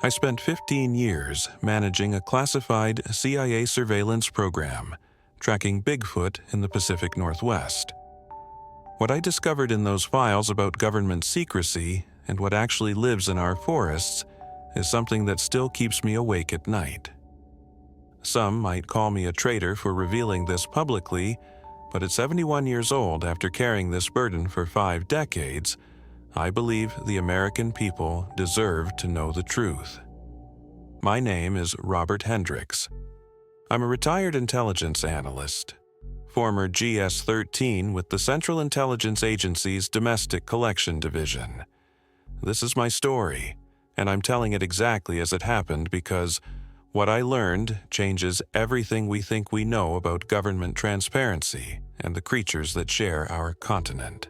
I spent 15 years managing a classified CIA surveillance program, tracking Bigfoot in the Pacific Northwest. What I discovered in those files about government secrecy and what actually lives in our forests is something that still keeps me awake at night. Some might call me a traitor for revealing this publicly, but at 71 years old, after carrying this burden for 5 decades, I believe the American people deserve to know the truth. My name is Robert Hendricks. I'm a retired intelligence analyst, former GS-13 with the Central Intelligence Agency's Domestic Collection Division. This is my story, and I'm telling it exactly as it happened because what I learned changes everything we think we know about government transparency and the creatures that share our continent.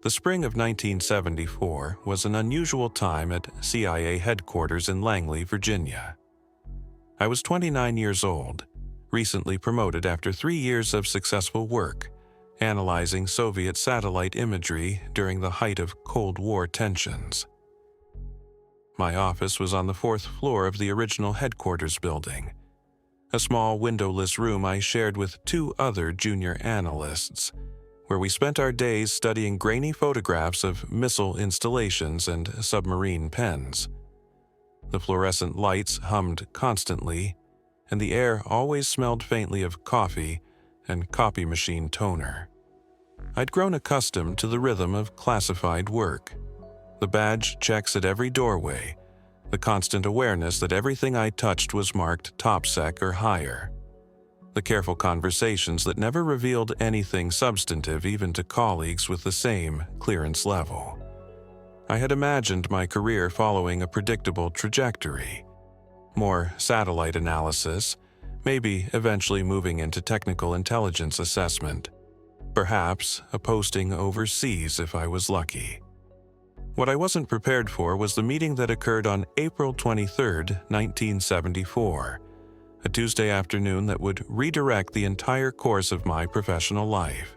The spring of 1974 was an unusual time at CIA headquarters in Langley, Virginia. I was 29 years old, recently promoted after 3 years of successful work, analyzing Soviet satellite imagery during the height of Cold War tensions. My office was on the 4th floor of the original headquarters building, a small windowless room I shared with 2 other junior analysts, where we spent our days studying grainy photographs of missile installations and submarine pens. The fluorescent lights hummed constantly, and the air always smelled faintly of coffee and copy machine toner. I'd grown accustomed to the rhythm of classified work, the badge checks at every doorway, the constant awareness that everything I touched was marked top sec or higher, the careful conversations that never revealed anything substantive even to colleagues with the same clearance level. I had imagined my career following a predictable trajectory. More satellite analysis, maybe eventually moving into technical intelligence assessment. Perhaps a posting overseas if I was lucky. What I wasn't prepared for was the meeting that occurred on April 23, 1974, a Tuesday afternoon that would redirect the entire course of my professional life.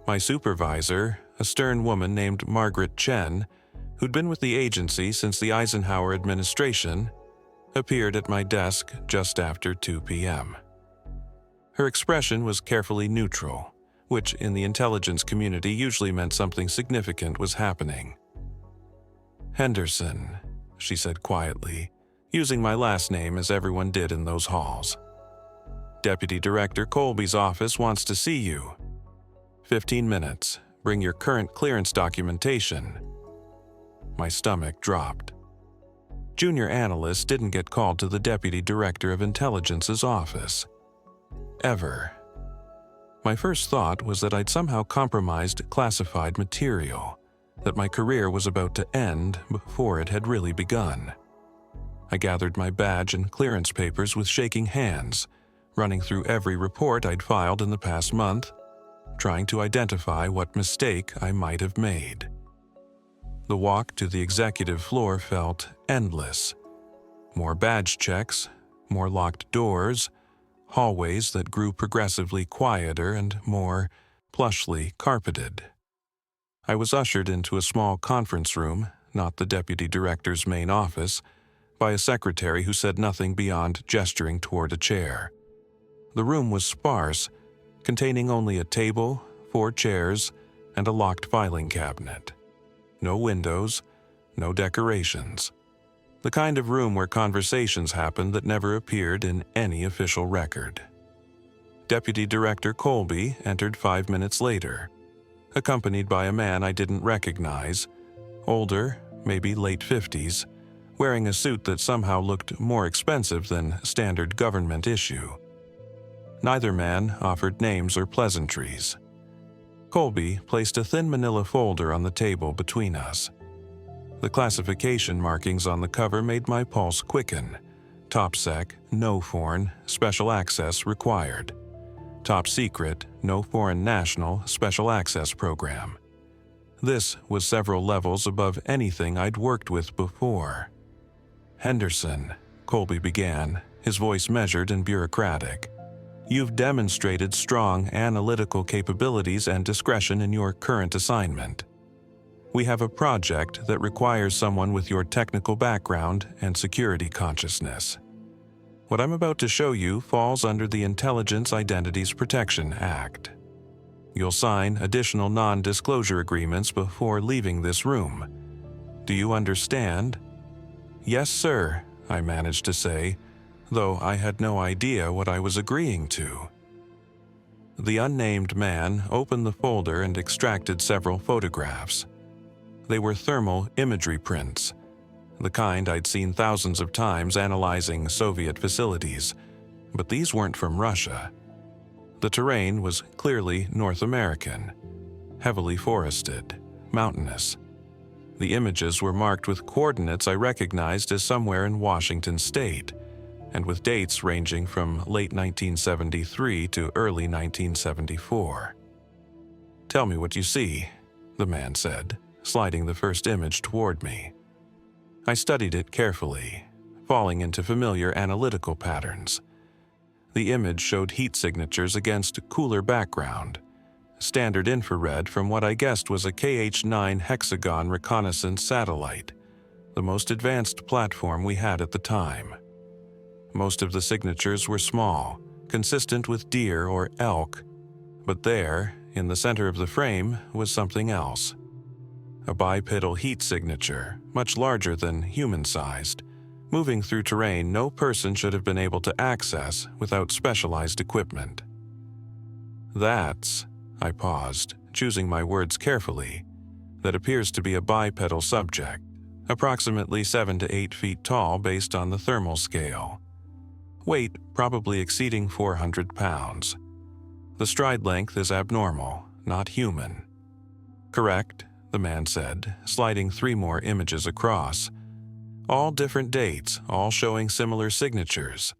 My supervisor, a stern woman named Margaret Chen, who'd been with the agency since the Eisenhower administration, appeared at my desk just after 2 p.m. Her expression was carefully neutral, which in the intelligence community usually meant something significant was happening. "Henderson," she said quietly, using my last name as everyone did in those halls. "Deputy Director Colby's office wants to see you. 15 minutes. Bring your current clearance documentation." My stomach dropped. Junior analysts didn't get called to the Deputy Director of Intelligence's office. Ever. My first thought was that I'd somehow compromised classified material, that my career was about to end before it had really begun. I gathered my badge and clearance papers with shaking hands, running through every report I'd filed in the past month, trying to identify what mistake I might have made. The walk to the executive floor felt endless. More badge checks, more locked doors, hallways that grew progressively quieter and more plushly carpeted. I was ushered into a small conference room, not the deputy director's main office, by a secretary who said nothing beyond gesturing toward a chair. The room was sparse, containing only a table, 4 chairs, and a locked filing cabinet. No windows, no decorations. The kind of room where conversations happened that never appeared in any official record. Deputy Director Colby entered 5 minutes later, accompanied by a man I didn't recognize, older, maybe late 50s, wearing a suit that somehow looked more expensive than standard government issue. Neither man offered names or pleasantries. Colby placed a thin manila folder on the table between us. The classification markings on the cover made my pulse quicken. Top sec, no foreign, special access required. Top secret, no foreign national, special access program. This was several levels above anything I'd worked with before. "Henderson," Colby began, his voice measured and bureaucratic. "You've demonstrated strong analytical capabilities and discretion in your current assignment. We have a project that requires someone with your technical background and security consciousness. What I'm about to show you falls under the Intelligence Identities Protection Act. You'll sign additional non-disclosure agreements before leaving this room. Do you understand?" "Yes, sir," I managed to say, though I had no idea what I was agreeing to. The unnamed man opened the folder and extracted several photographs. They were thermal imagery prints, the kind I'd seen thousands of times analyzing Soviet facilities, but these weren't from Russia. The terrain was clearly North American, heavily forested, mountainous. The images were marked with coordinates I recognized as somewhere in Washington state, and with dates ranging from late 1973 to early 1974. "Tell me what you see," the man said, sliding the first image toward me. I studied it carefully, falling into familiar analytical patterns. The image showed heat signatures against a cooler background, standard infrared from what I guessed was a KH-9 hexagon reconnaissance satellite, the most advanced platform we had at the time. Most of the signatures were small, consistent with deer or elk, but there, in the center of the frame, was something else. A bipedal heat signature, much larger than human-sized, moving through terrain no person should have been able to access without specialized equipment. "That's," I paused, choosing my words carefully, "that appears to be a bipedal subject, approximately 7 to 8 feet tall based on the thermal scale. Weight probably exceeding 400 pounds. The stride length is abnormal, not human." "Correct," the man said, sliding 3 more images across. "All different dates, all showing similar signatures.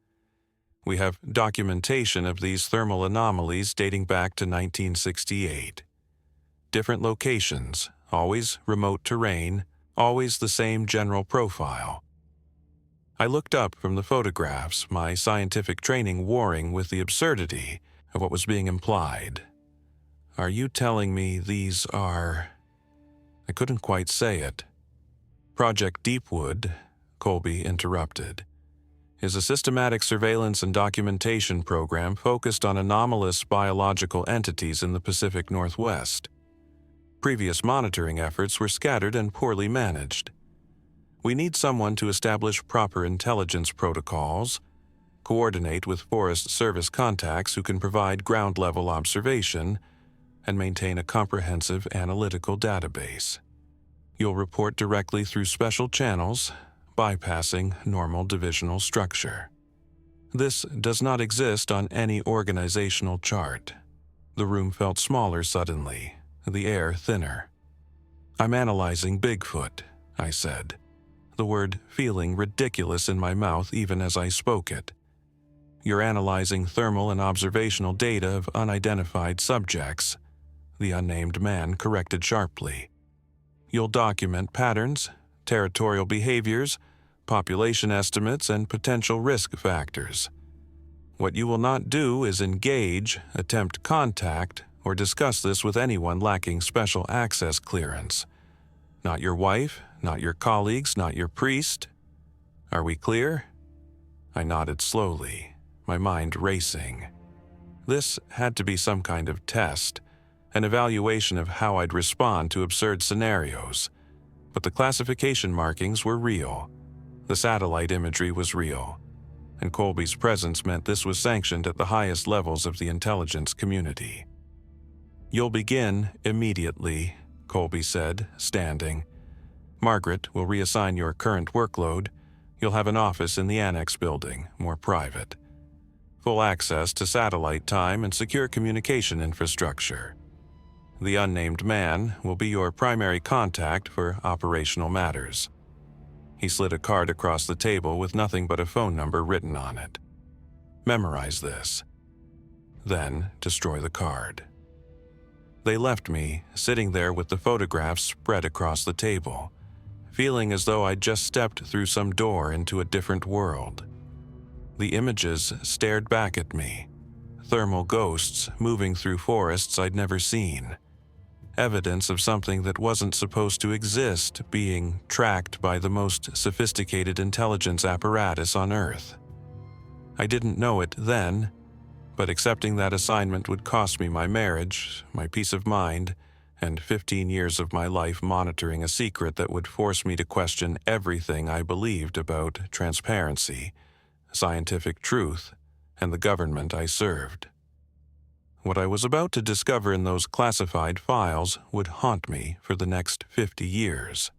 We have documentation of these thermal anomalies dating back to 1968. Different locations, always remote terrain, always the same general profile." I looked up from the photographs, my scientific training warring with the absurdity of what was being implied. "Are you telling me these are—" I couldn't quite say it. "Project Deepwood," Colby interrupted, "is a systematic surveillance and documentation program focused on anomalous biological entities in the Pacific Northwest. Previous monitoring efforts were scattered and poorly managed. We need someone to establish proper intelligence protocols, coordinate with Forest Service contacts who can provide ground-level observation, and maintain a comprehensive analytical database. You'll report directly through special channels, bypassing normal divisional structure. This does not exist on any organizational chart." The room felt smaller suddenly, the air thinner. "I'm analyzing Bigfoot," I said, the word feeling ridiculous in my mouth even as I spoke it. "You're analyzing thermal and observational data of unidentified subjects," the unnamed man corrected sharply. "You'll document patterns, territorial behaviors, population estimates, and potential risk factors. What you will not do is engage, attempt contact, or discuss this with anyone lacking special access clearance. Not your wife, not your colleagues, not your priest. Are we clear?" I nodded slowly, my mind racing. This had to be some kind of test, an evaluation of how I'd respond to absurd scenarios. But the classification markings were real. The satellite imagery was real. And Colby's presence meant this was sanctioned at the highest levels of the intelligence community. "You'll begin immediately," Colby said, standing. "Margaret will reassign your current workload. You'll have an office in the annex building, more private. Full access to satellite time and secure communication infrastructure. The unnamed man will be your primary contact for operational matters." He slid a card across the table with nothing but a phone number written on it. "Memorize this. Then destroy the card." They left me, sitting there with the photographs spread across the table, feeling as though I'd just stepped through some door into a different world. The images stared back at me, thermal ghosts moving through forests I'd never seen. evidence of something that wasn't supposed to exist being tracked by the most sophisticated intelligence apparatus on Earth. I didn't know it then, but accepting that assignment would cost me my marriage, my peace of mind, and 15 years of my life monitoring a secret that would force me to question everything I believed about transparency, scientific truth, and the government I served. What I was about to discover in those classified files would haunt me for the next 50 years.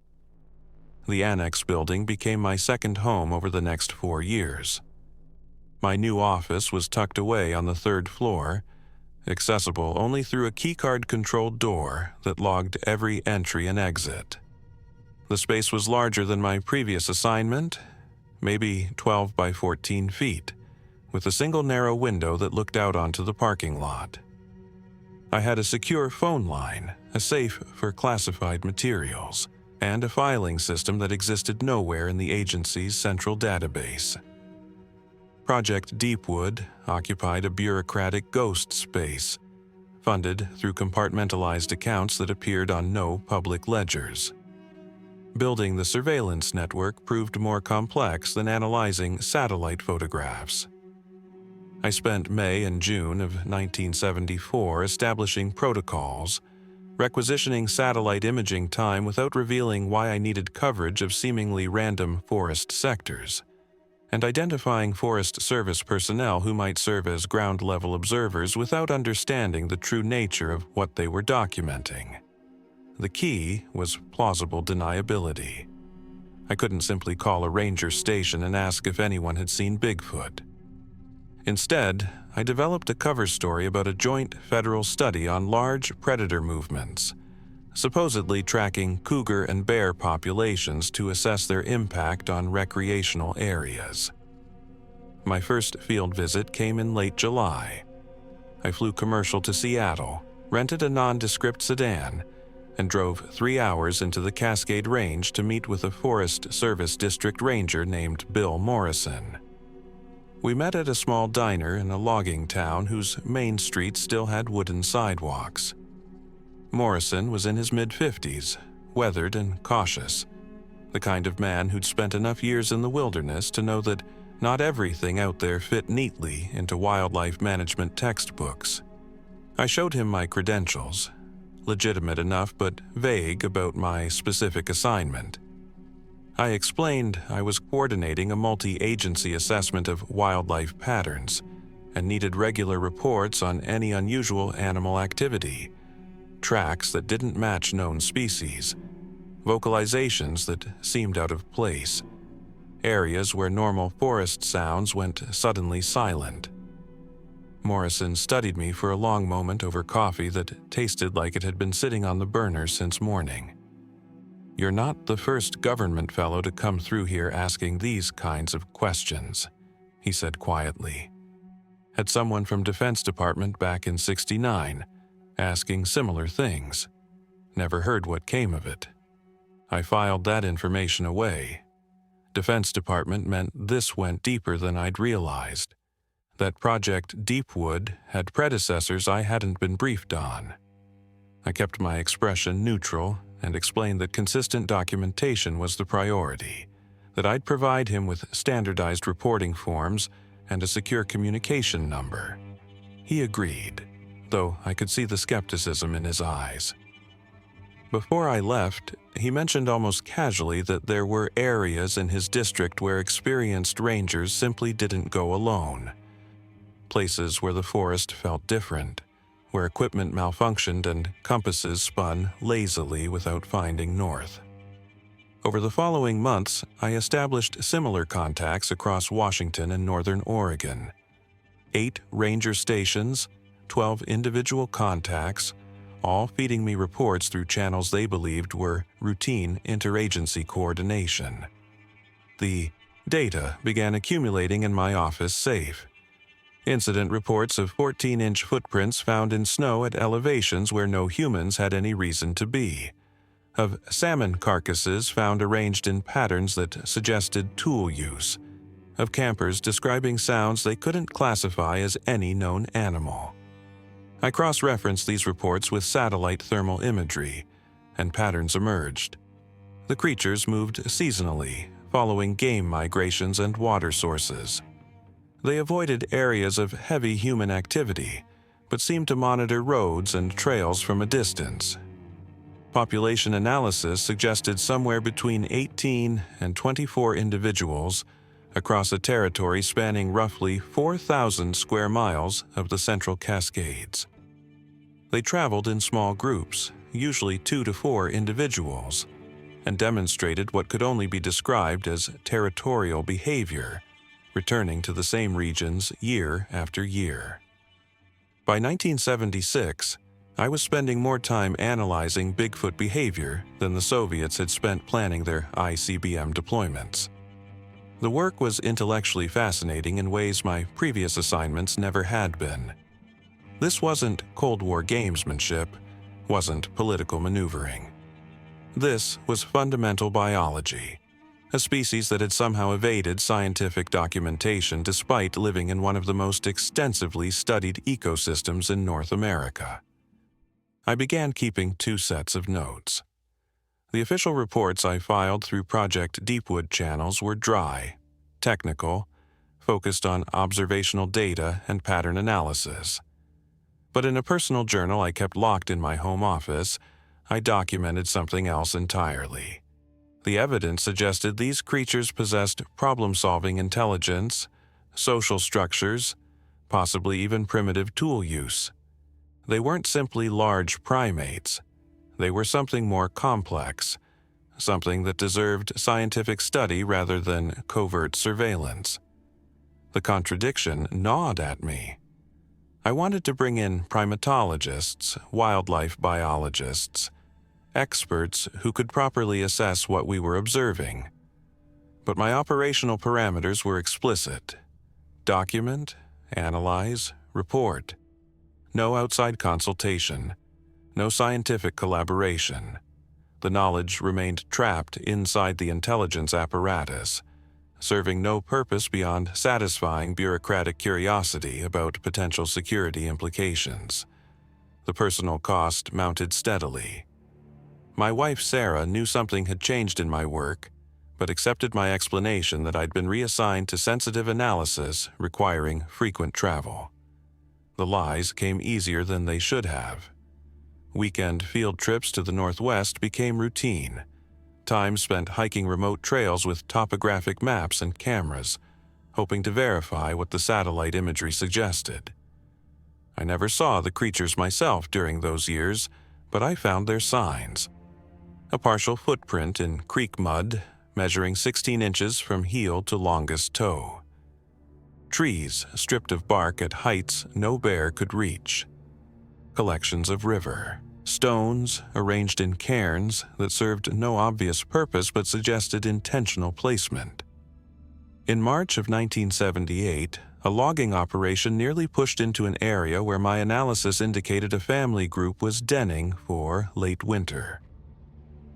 The annex building became my second home over the next 4 years. My new office was tucked away on the 3rd floor, accessible only through a keycard-controlled door that logged every entry and exit. The space was larger than my previous assignment, maybe 12 by 14 feet, with a single narrow window that looked out onto the parking lot. I had a secure phone line, a safe for classified materials, and a filing system that existed nowhere in the agency's central database. Project Deepwood occupied a bureaucratic ghost space, funded through compartmentalized accounts that appeared on no public ledgers. Building the surveillance network proved more complex than analyzing satellite photographs. I spent May and June of 1974 establishing protocols, requisitioning satellite imaging time without revealing why I needed coverage of seemingly random forest sectors, and identifying Forest Service personnel who might serve as ground-level observers without understanding the true nature of what they were documenting. The key was plausible deniability. I couldn't simply call a ranger station and ask if anyone had seen Bigfoot. Instead, I developed a cover story about a joint federal study on large predator movements, supposedly tracking cougar and bear populations to assess their impact on recreational areas. My first field visit came in late July. I flew commercial to Seattle, rented a nondescript sedan, and drove 3 hours into the Cascade Range to meet with a Forest Service district ranger named Bill Morrison. We met at a small diner in a logging town whose main street still had wooden sidewalks. Morrison was in his mid-50s, weathered and cautious, the kind of man who'd spent enough years in the wilderness to know that not everything out there fit neatly into wildlife management textbooks. I showed him my credentials, legitimate enough but vague about my specific assignment. I explained I was coordinating a multi-agency assessment of wildlife patterns and needed regular reports on any unusual animal activity, tracks that didn't match known species, vocalizations that seemed out of place, areas where normal forest sounds went suddenly silent. Morrison studied me for a long moment over coffee that tasted like it had been sitting on the burner since morning. "You're not the first government fellow to come through here asking these kinds of questions," he said quietly. "Had someone from Defense Department back in '69, asking similar things. Never heard what came of it. I filed that information away. Defense Department meant this went deeper than I'd realized. That Project Deepwood had predecessors I hadn't been briefed on." I kept my expression neutral and explained that consistent documentation was the priority, that I'd provide him with standardized reporting forms and a secure communication number. He agreed, though I could see the skepticism in his eyes. Before I left, he mentioned almost casually that there were areas in his district where experienced rangers simply didn't go alone. Places where the forest felt different, where equipment malfunctioned and compasses spun lazily without finding north. Over the following months, I established similar contacts across Washington and northern Oregon. 8 ranger stations, 12 individual contacts, all feeding me reports through channels they believed were routine interagency coordination. The data began accumulating in my office safe. Incident reports of 14-inch footprints found in snow at elevations where no humans had any reason to be. Of salmon carcasses found arranged in patterns that suggested tool use. Of campers describing sounds they couldn't classify as any known animal. I cross-referenced these reports with satellite thermal imagery, and patterns emerged. The creatures moved seasonally, following game migrations and water sources. They avoided areas of heavy human activity, but seemed to monitor roads and trails from a distance. Population analysis suggested somewhere between 18 and 24 individuals across a territory spanning roughly 4,000 square miles of the Central Cascades. They traveled in small groups, usually 2 to 4 individuals, and demonstrated what could only be described as territorial behavior, returning to the same regions year after year. By 1976, I was spending more time analyzing Bigfoot behavior than the Soviets had spent planning their ICBM deployments. The work was intellectually fascinating in ways my previous assignments never had been. This wasn't Cold War gamesmanship, wasn't political maneuvering. This was fundamental biology, a species that had somehow evaded scientific documentation despite living in one of the most extensively studied ecosystems in North America. I began keeping 2 sets of notes. The official reports I filed through Project Deepwood channels were dry, technical, focused on observational data and pattern analysis. But in a personal journal I kept locked in my home office, I documented something else entirely. The evidence suggested these creatures possessed problem-solving intelligence, social structures, possibly even primitive tool use. They weren't simply large primates. They were something more complex, something that deserved scientific study rather than covert surveillance. The contradiction gnawed at me. I wanted to bring in primatologists, wildlife biologists, experts who could properly assess what we were observing. But my operational parameters were explicit: document, analyze, report. No outside consultation, no scientific collaboration. The knowledge remained trapped inside the intelligence apparatus, serving no purpose beyond satisfying bureaucratic curiosity about potential security implications. The personal cost mounted steadily. My wife Sarah knew something had changed in my work, but accepted my explanation that I'd been reassigned to sensitive analysis requiring frequent travel. The lies came easier than they should have. Weekend field trips to the Northwest became routine. Time spent hiking remote trails with topographic maps and cameras, hoping to verify what the satellite imagery suggested. I never saw the creatures myself during those years, but I found their signs. A partial footprint in creek mud, measuring 16 inches from heel to longest toe. Trees stripped of bark at heights no bear could reach. Collections of river. Stones arranged in cairns that served no obvious purpose but suggested intentional placement. In March of 1978, a logging operation nearly pushed into an area where my analysis indicated a family group was denning for late winter.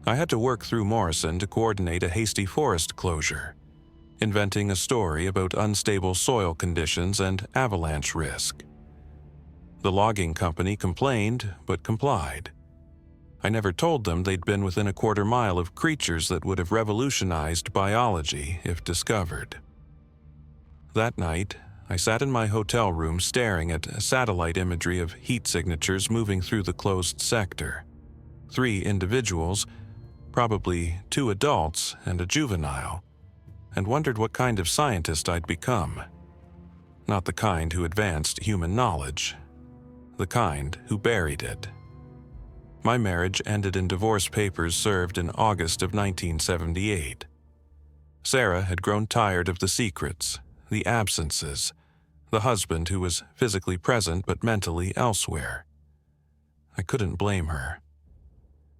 I had to work through Morrison to coordinate a hasty forest closure, inventing a story about unstable soil conditions and avalanche risk. The logging company complained, but complied. I never told them they'd been within a quarter mile of creatures that would have revolutionized biology if discovered. That night, I sat in my hotel room staring at satellite imagery of heat signatures moving through the closed sector. 3 individuals, probably 2 adults and a juvenile, and wondered what kind of scientist I'd become. Not the kind who advanced human knowledge, the kind who buried it. My marriage ended in divorce papers served in August of 1978. Sarah had grown tired of the secrets, the absences, the husband who was physically present but mentally elsewhere. I couldn't blame her.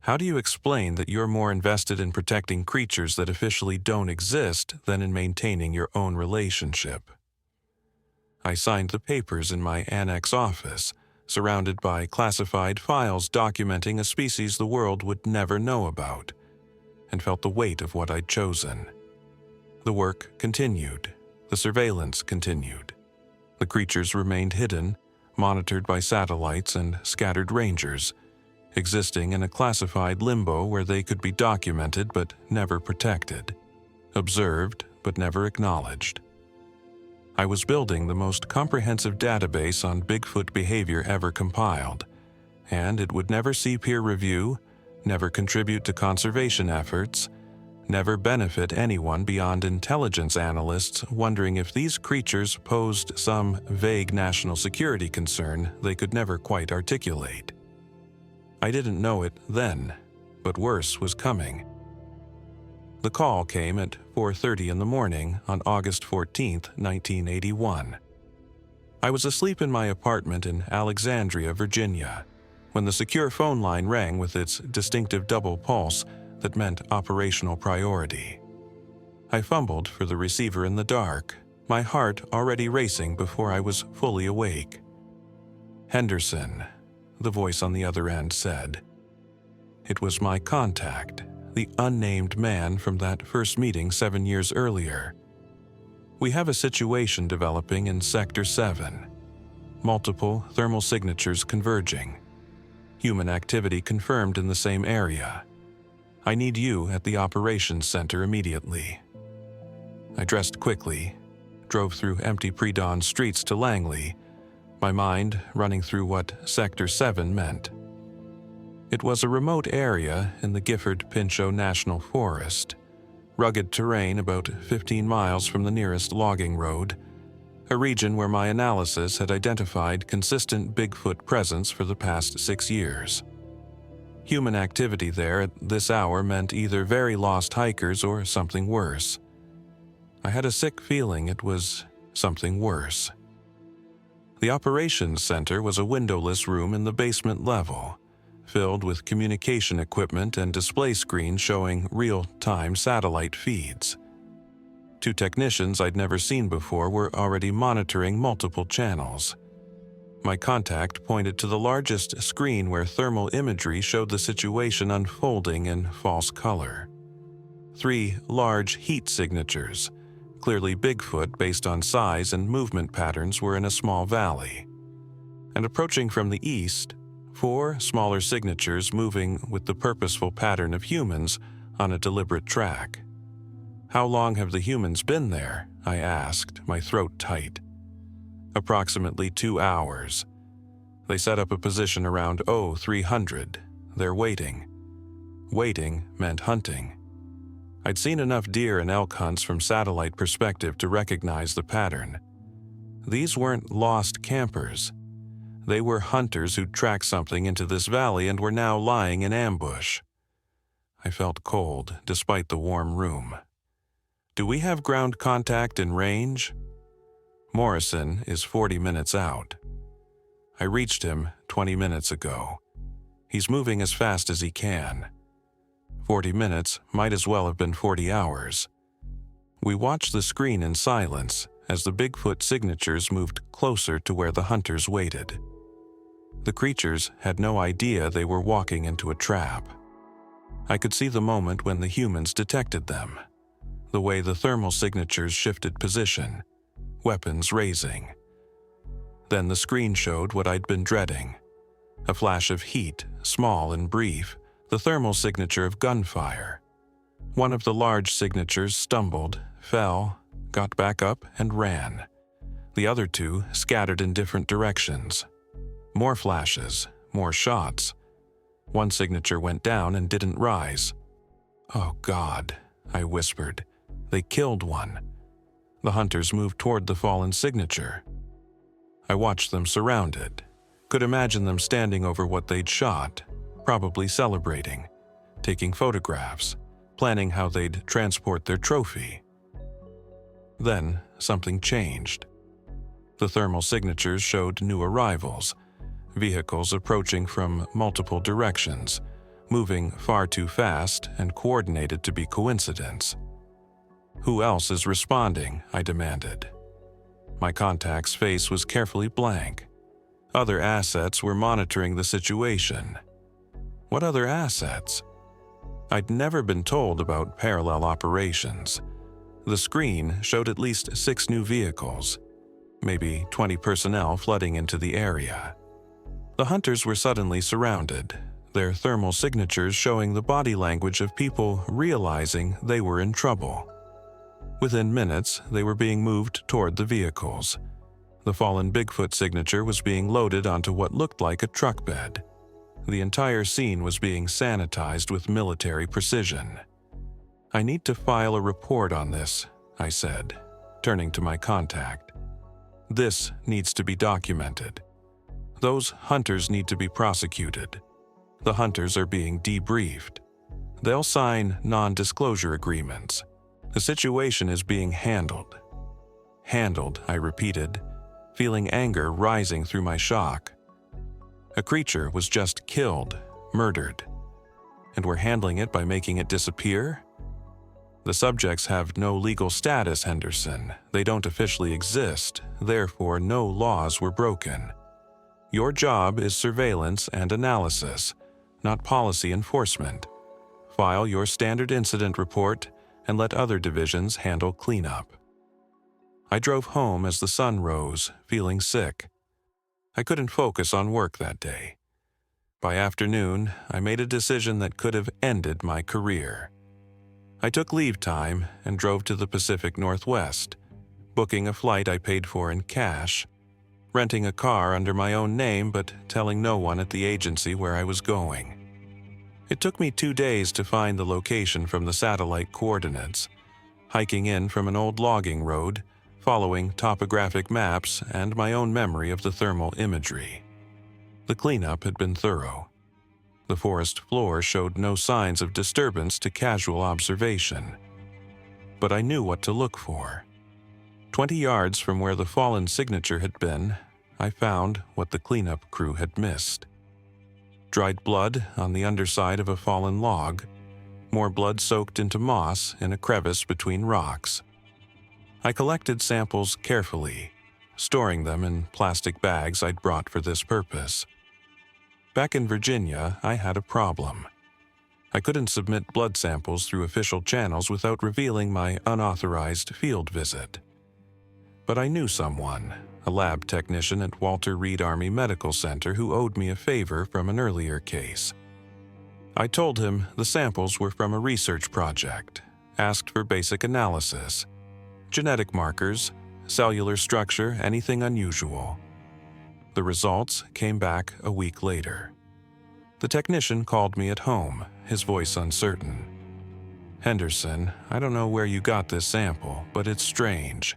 How do you explain that you're more invested in protecting creatures that officially don't exist than in maintaining your own relationship? I signed the papers in my annex office, surrounded by classified files documenting a species the world would never know about, and felt the weight of what I'd chosen. The work continued. The surveillance continued. The creatures remained hidden, monitored by satellites and scattered rangers, existing in a classified limbo where they could be documented but never protected, observed but never acknowledged. I was building the most comprehensive database on Bigfoot behavior ever compiled, and it would never see peer review, never contribute to conservation efforts, never benefit anyone beyond intelligence analysts wondering if these creatures posed some vague national security concern they could never quite articulate. I didn't know it then, but worse was coming. The call came at 4:30 in the morning on August 14, 1981. I was asleep in my apartment in Alexandria, Virginia, when the secure phone line rang with its distinctive double pulse that meant operational priority. I fumbled for the receiver in the dark, my heart already racing before I was fully awake. "Henderson," the voice on the other end said. It was my contact, the unnamed man from that first meeting 7 years earlier. "We have a situation developing in Sector 7. Multiple thermal signatures converging. Human activity confirmed in the same area. I need you at the operations center immediately." I dressed quickly, drove through empty pre-dawn streets to Langley, my mind running through what Sector 7 meant. It was a remote area in the Gifford-Pinchot National Forest, rugged terrain about 15 miles from the nearest logging road, a region where my analysis had identified consistent Bigfoot presence for the past 6 years. Human activity there at this hour meant either very lost hikers or something worse. I had a sick feeling it was something worse. The operations center was a windowless room in the basement level, filled with communication equipment and display screens showing real-time satellite feeds. 2 technicians I'd never seen before were already monitoring multiple channels. My contact pointed to the largest screen where thermal imagery showed the situation unfolding in false color. 3 large heat signatures, clearly Bigfoot based on size and movement patterns, were in a small valley. And approaching from the east, 4 smaller signatures moving with the purposeful pattern of humans on a deliberate track. "How long have the humans been there?" I asked, my throat tight. "Approximately 2 hours. They set up a position around 0300. They're waiting." Waiting meant hunting. I'd seen enough deer and elk hunts from satellite perspective to recognize the pattern. These weren't lost campers. They were hunters who'd tracked something into this valley and were now lying in ambush. I felt cold, despite the warm room. "Do we have ground contact in range?" "Morrison is 40 minutes out. I reached him 20 minutes ago. He's moving as fast as he can. 40 minutes might as well have been 40 hours. We watched the screen in silence as the Bigfoot signatures moved closer to where the hunters waited. The creatures had no idea they were walking into a trap. I could see the moment when the humans detected them, the way the thermal signatures shifted position, weapons raising. Then the screen showed what I'd been dreading. A flash of heat, small and brief, the thermal signature of gunfire. One of the large signatures stumbled, fell, got back up, and ran. The other 2 scattered in different directions. More flashes, more shots. One signature went down and didn't rise. "Oh God," I whispered. "They killed one." The hunters moved toward the fallen signature. I watched them surrounded, could imagine them standing over what they'd shot, probably celebrating, taking photographs, planning how they'd transport their trophy. Then something changed. The thermal signatures showed new arrivals, vehicles approaching from multiple directions, moving far too fast and coordinated to be coincidence. "Who else is responding?" I demanded. My contact's face was carefully blank. Other assets were monitoring the situation. What other assets? I'd never been told about parallel operations. The screen showed at least 6 new vehicles. maybe 20 personnel flooding into the area. The hunters were suddenly surrounded, their thermal signatures showing the body language of people realizing they were in trouble. Within minutes, they were being moved toward the vehicles. The fallen Bigfoot signature was being loaded onto what looked like a truck bed. The entire scene was being sanitized with military precision. "I need to file a report on this," I said, turning to my contact. "This needs to be documented. Those hunters need to be prosecuted. The hunters are being debriefed. They'll sign non-disclosure agreements. The situation is being handled." Handled, I repeated, feeling anger rising through my shock. A creature was just killed, murdered, and we're handling it by making it disappear? The subjects have no legal status, Henderson. They don't officially exist, therefore no laws were broken. Your job is surveillance and analysis, not policy enforcement. File your standard incident report and let other divisions handle cleanup. I drove home as the sun rose, feeling sick. I couldn't focus on work that day. By afternoon, I made a decision that could have ended my career. I took leave time and drove to the Pacific Northwest, booking a flight I paid for in cash, renting a car under my own name but telling no one at the agency where I was going. It took me 2 days to find the location from the satellite coordinates, hiking in from an old logging road, following topographic maps and my own memory of the thermal imagery. The cleanup had been thorough. The forest floor showed no signs of disturbance to casual observation. But I knew what to look for. 20 yards from where the fallen signature had been, I found what the cleanup crew had missed. Dried blood on the underside of a fallen log, more blood soaked into moss in a crevice between rocks. I collected samples carefully, storing them in plastic bags I'd brought for this purpose. Back in Virginia, I had a problem. I couldn't submit blood samples through official channels without revealing my unauthorized field visit. But I knew someone, a lab technician at Walter Reed Army Medical Center who owed me a favor from an earlier case. I told him the samples were from a research project, asked for basic analysis, genetic markers, cellular structure, anything unusual. The results came back a week later. The technician called me at home, his voice uncertain. "Henderson, I don't know where you got this sample, but it's strange.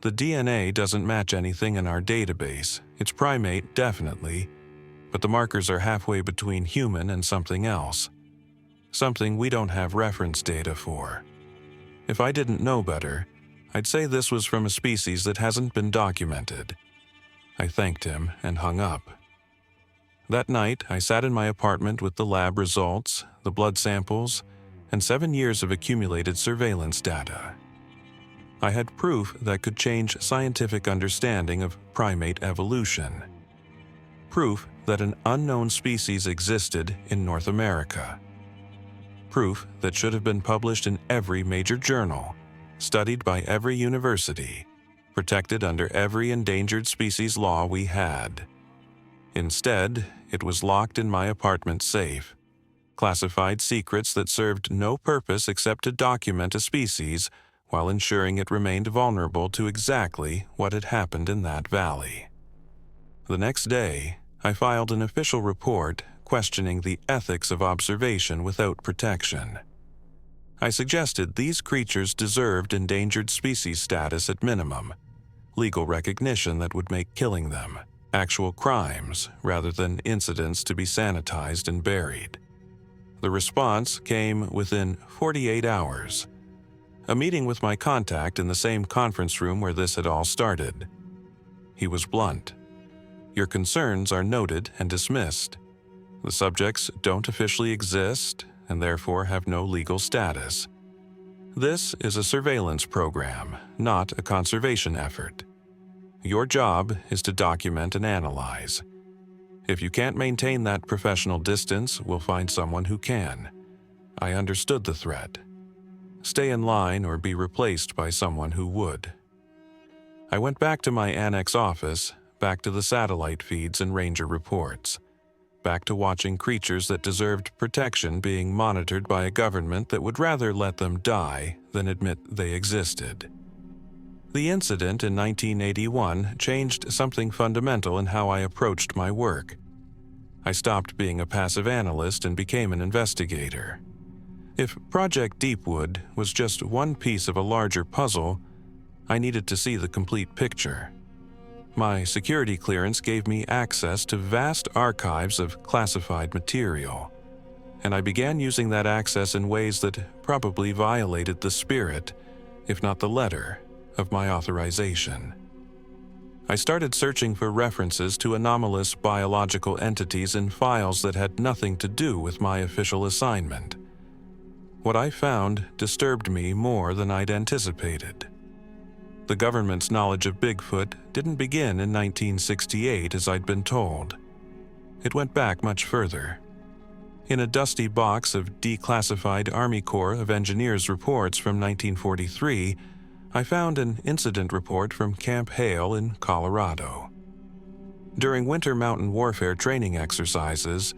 The DNA doesn't match anything in our database. It's primate, definitely, but the markers are halfway between human and something else. Something we don't have reference data for. If I didn't know better, I'd say this was from a species that hasn't been documented." I thanked him and hung up. That night, I sat in my apartment with the lab results, the blood samples, and 7 years of accumulated surveillance data. I had proof that could change scientific understanding of primate evolution. Proof that an unknown species existed in North America. Proof that should have been published in every major journal, studied by every university, protected under every endangered species law we had. Instead, it was locked in my apartment safe. Classified secrets that served no purpose except to document a species while ensuring it remained vulnerable to exactly what had happened in that valley. The next day, I filed an official report questioning the ethics of observation without protection. I suggested these creatures deserved endangered species status at minimum, legal recognition that would make killing them actual crimes rather than incidents to be sanitized and buried. The response came within 48 hours. A meeting with my contact in the same conference room where this had all started. He was blunt. "Your concerns are noted and dismissed. The subjects don't officially exist and therefore have no legal status. This is a surveillance program, not a conservation effort. Your job is to document and analyze. If you can't maintain that professional distance, we'll find someone who can." I understood the threat. Stay in line or be replaced by someone who would. I went back to my annex office, back to the satellite feeds and ranger reports, back to watching creatures that deserved protection being monitored by a government that would rather let them die than admit they existed. The incident in 1981 changed something fundamental in how I approached my work. I stopped being a passive analyst and became an investigator. If Project Deepwood was just one piece of a larger puzzle, I needed to see the complete picture. My security clearance gave me access to vast archives of classified material, and I began using that access in ways that probably violated the spirit, if not the letter, of my authorization. I started searching for references to anomalous biological entities in files that had nothing to do with my official assignment. What I found disturbed me more than I'd anticipated. The government's knowledge of Bigfoot didn't begin in 1968 as I'd been told. It went back much further. In a dusty box of declassified Army Corps of Engineers reports from 1943, I found an incident report from Camp Hale in Colorado. During winter mountain warfare training exercises,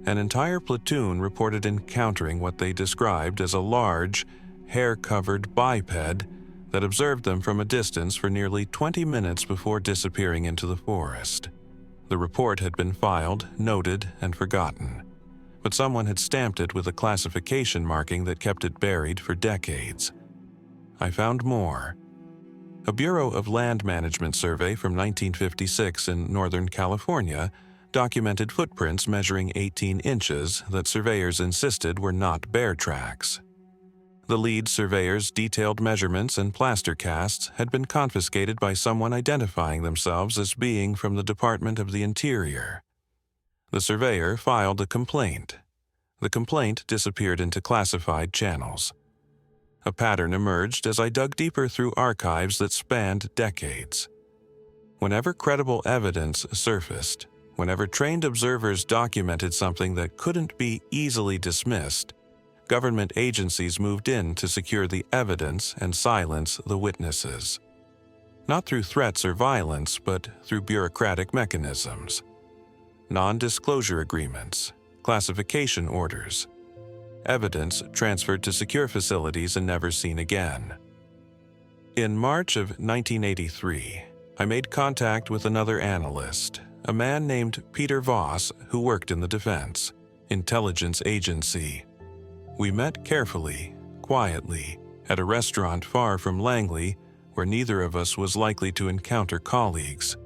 an entire platoon reported encountering what they described as a large, hair-covered biped that observed them from a distance for nearly 20 minutes before disappearing into the forest. The report had been filed, noted, and forgotten, but someone had stamped it with a classification marking that kept it buried for decades. I found more. A Bureau of Land Management survey from 1956 in Northern California documented footprints measuring 18 inches that surveyors insisted were not bear tracks. The lead surveyor's detailed measurements and plaster casts had been confiscated by someone identifying themselves as being from the Department of the Interior. The surveyor filed a complaint. The complaint disappeared into classified channels. A pattern emerged as I dug deeper through archives that spanned decades. Whenever credible evidence surfaced, whenever trained observers documented something that couldn't be easily dismissed, government agencies moved in to secure the evidence and silence the witnesses. Not through threats or violence, but through bureaucratic mechanisms. Non-disclosure agreements, classification orders, evidence transferred to secure facilities and never seen again. In March of 1983, I made contact with another analyst, a man named Peter Voss who worked in the Defense Intelligence Agency. We met carefully, quietly, at a restaurant far from Langley, where neither of us was likely to encounter colleagues.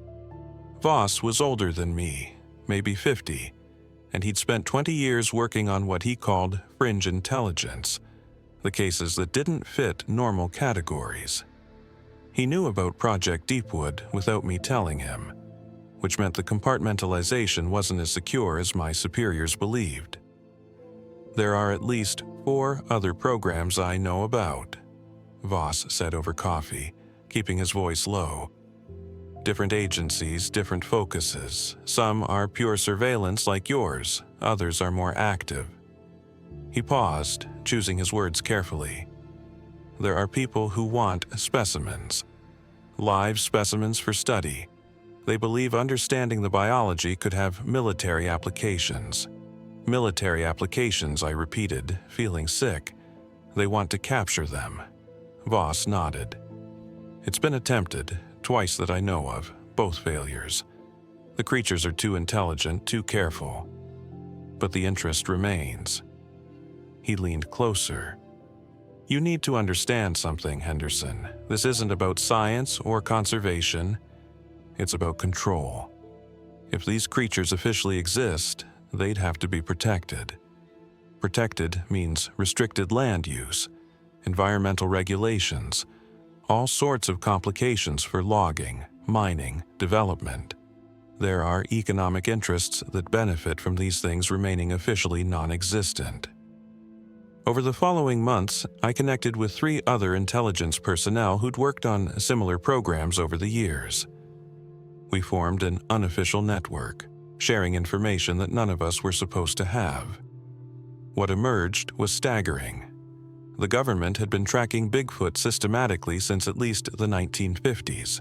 Voss was older than me, maybe 50, and he'd spent 20 years working on what he called fringe intelligence, the cases that didn't fit normal categories. He knew about Project Deepwood without me telling him, which meant the compartmentalization wasn't as secure as my superiors believed. There are at least 4 other programs I know about, Voss said over coffee, keeping his voice low. Different agencies, different focuses. Some are pure surveillance like yours, others are more active. He paused, choosing his words carefully. There are people who want specimens, live specimens for study. They believe understanding the biology could have military applications. Military applications, I repeated, feeling sick. They want to capture them. Voss nodded. It's been attempted, twice that I know of, both failures. The creatures are too intelligent, too careful. But the interest remains. He leaned closer. You need to understand something, Henderson. This isn't about science or conservation. It's about control. If these creatures officially exist, they'd have to be protected. Protected means restricted land use, environmental regulations, all sorts of complications for logging, mining, development. There are economic interests that benefit from these things remaining officially non-existent. Over the following months, I connected with 3 other intelligence personnel who'd worked on similar programs over the years. We formed an unofficial network, sharing information that none of us were supposed to have. What emerged was staggering. The government had been tracking Bigfoot systematically since at least the 1950s.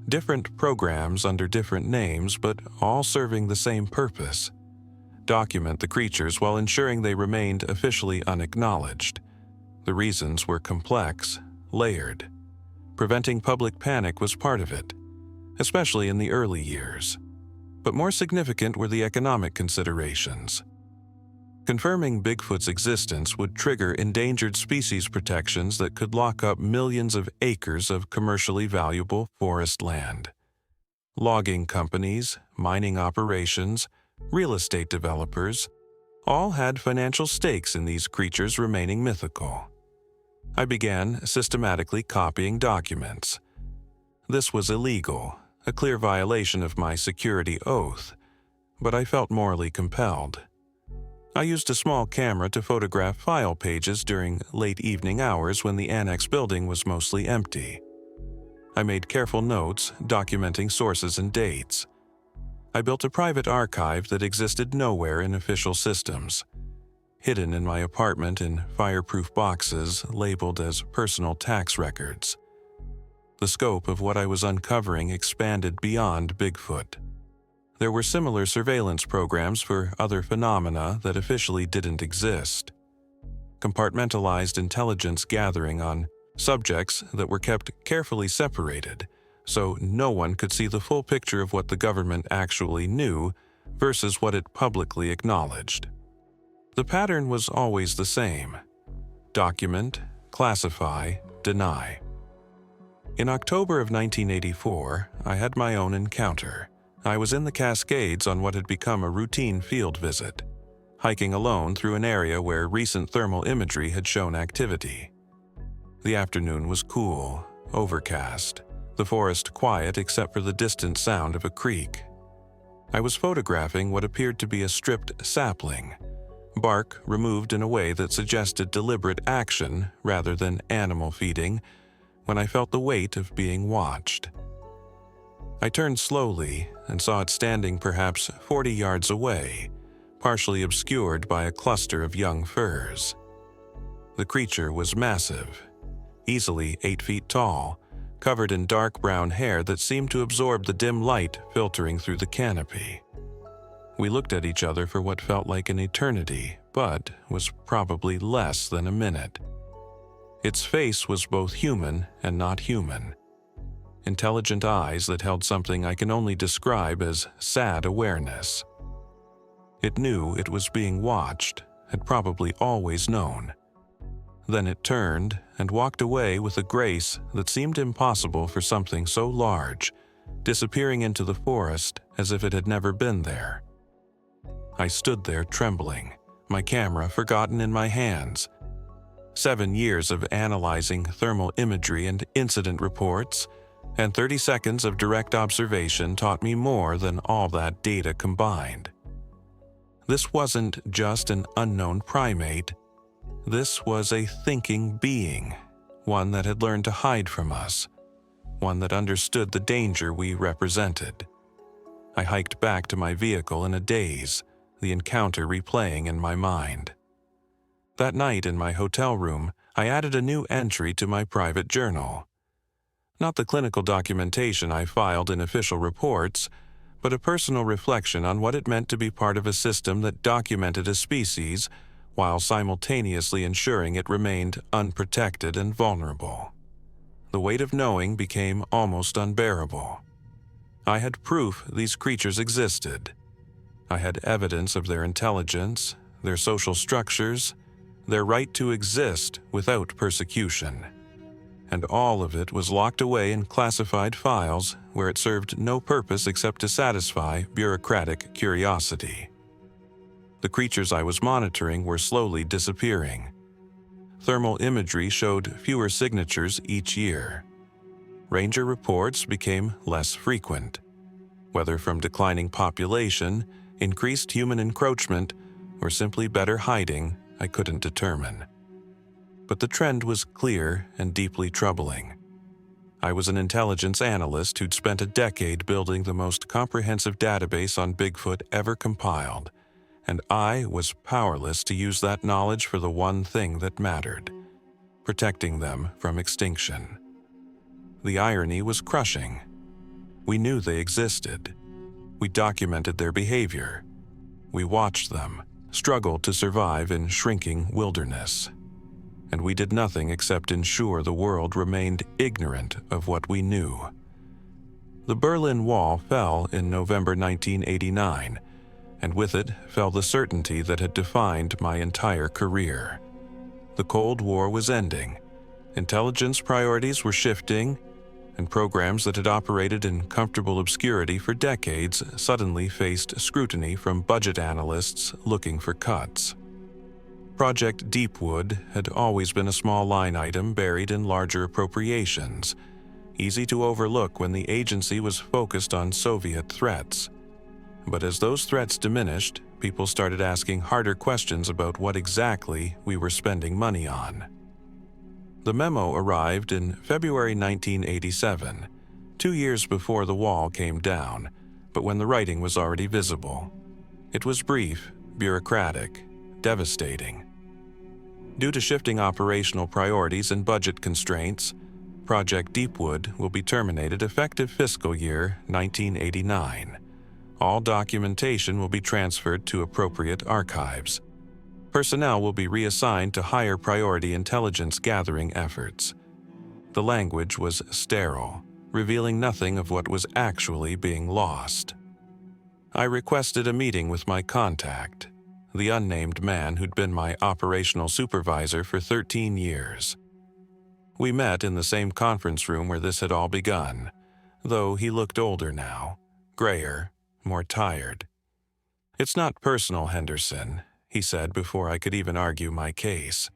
Different programs under different names, but all serving the same purpose: document the creatures while ensuring they remained officially unacknowledged. The reasons were complex, layered. Preventing public panic was part of it, especially in the early years. But more significant were the economic considerations. Confirming Bigfoot's existence would trigger endangered species protections that could lock up millions of acres of commercially valuable forest land. Logging companies, mining operations, real estate developers, all had financial stakes in these creatures remaining mythical. I began systematically copying documents. This was illegal, a clear violation of my security oath, but I felt morally compelled. I used a small camera to photograph file pages during late evening hours when the annex building was mostly empty. I made careful notes documenting sources and dates. I built a private archive that existed nowhere in official systems, hidden in my apartment in fireproof boxes labeled as personal tax records. The scope of what I was uncovering expanded beyond Bigfoot. There were similar surveillance programs for other phenomena that officially didn't exist. Compartmentalized intelligence gathering on subjects that were kept carefully separated, so no one could see the full picture of what the government actually knew versus what it publicly acknowledged. The pattern was always the same: document, classify, deny. In October of 1984, I had my own encounter. I was in the Cascades on what had become a routine field visit, hiking alone through an area where recent thermal imagery had shown activity. The afternoon was cool, overcast, the forest quiet except for the distant sound of a creek. I was photographing what appeared to be a stripped sapling, bark removed in a way that suggested deliberate action rather than animal feeding, when I felt the weight of being watched. I turned slowly and saw it standing perhaps 40 yards away, partially obscured by a cluster of young firs. The creature was massive, easily 8 feet tall, covered in dark brown hair that seemed to absorb the dim light filtering through the canopy. We looked at each other for what felt like an eternity, but was probably less than a minute. Its face was both human and not human. Intelligent eyes that held something I can only describe as sad awareness. It knew it was being watched, had probably always known. Then it turned and walked away with a grace that seemed impossible for something so large, disappearing into the forest as if it had never been there. I stood there trembling, my camera forgotten in my hands. 7 years of analyzing thermal imagery and incident reports, and 30 seconds of direct observation taught me more than all that data combined. This wasn't just an unknown primate. This was a thinking being, one that had learned to hide from us, one that understood the danger we represented. I hiked back to my vehicle in a daze, the encounter replaying in my mind. That night in my hotel room, I added a new entry to my private journal. Not the clinical documentation I filed in official reports, but a personal reflection on what it meant to be part of a system that documented a species while simultaneously ensuring it remained unprotected and vulnerable. The weight of knowing became almost unbearable. I had proof these creatures existed. I had evidence of their intelligence, their social structures, their right to exist without persecution. And all of it was locked away in classified files where it served no purpose except to satisfy bureaucratic curiosity. The creatures I was monitoring were slowly disappearing. Thermal imagery showed fewer signatures each year. Ranger reports became less frequent. Whether from declining population, increased human encroachment, or simply better hiding, I couldn't determine. But the trend was clear and deeply troubling. I was an intelligence analyst who'd spent a decade building the most comprehensive database on Bigfoot ever compiled, and I was powerless to use that knowledge for the one thing that mattered: protecting them from extinction. The irony was crushing. We knew they existed. We documented their behavior. We watched them struggle to survive in shrinking wilderness. And we did nothing except ensure the world remained ignorant of what we knew. The Berlin Wall fell in November 1989, and with it fell the certainty that had defined my entire career. The Cold War was ending, intelligence priorities were shifting, and programs that had operated in comfortable obscurity for decades suddenly faced scrutiny from budget analysts looking for cuts. Project Deepwood had always been a small line item buried in larger appropriations, easy to overlook when the agency was focused on Soviet threats. But as those threats diminished, people started asking harder questions about what exactly we were spending money on. The memo arrived in February 1987, 2 years before the wall came down, but when the writing was already visible. It was brief, bureaucratic, devastating. Due to shifting operational priorities and budget constraints, Project Deepwood will be terminated effective fiscal year 1989. All documentation will be transferred to appropriate archives. Personnel will be reassigned to higher priority intelligence gathering efforts. The language was sterile, revealing nothing of what was actually being lost. I requested a meeting with my contact, the unnamed man who'd been my operational supervisor for 13 years. We met in the same conference room where this had all begun, though he looked older now, grayer, more tired. "It's not personal, Henderson," he said before I could even argue my case.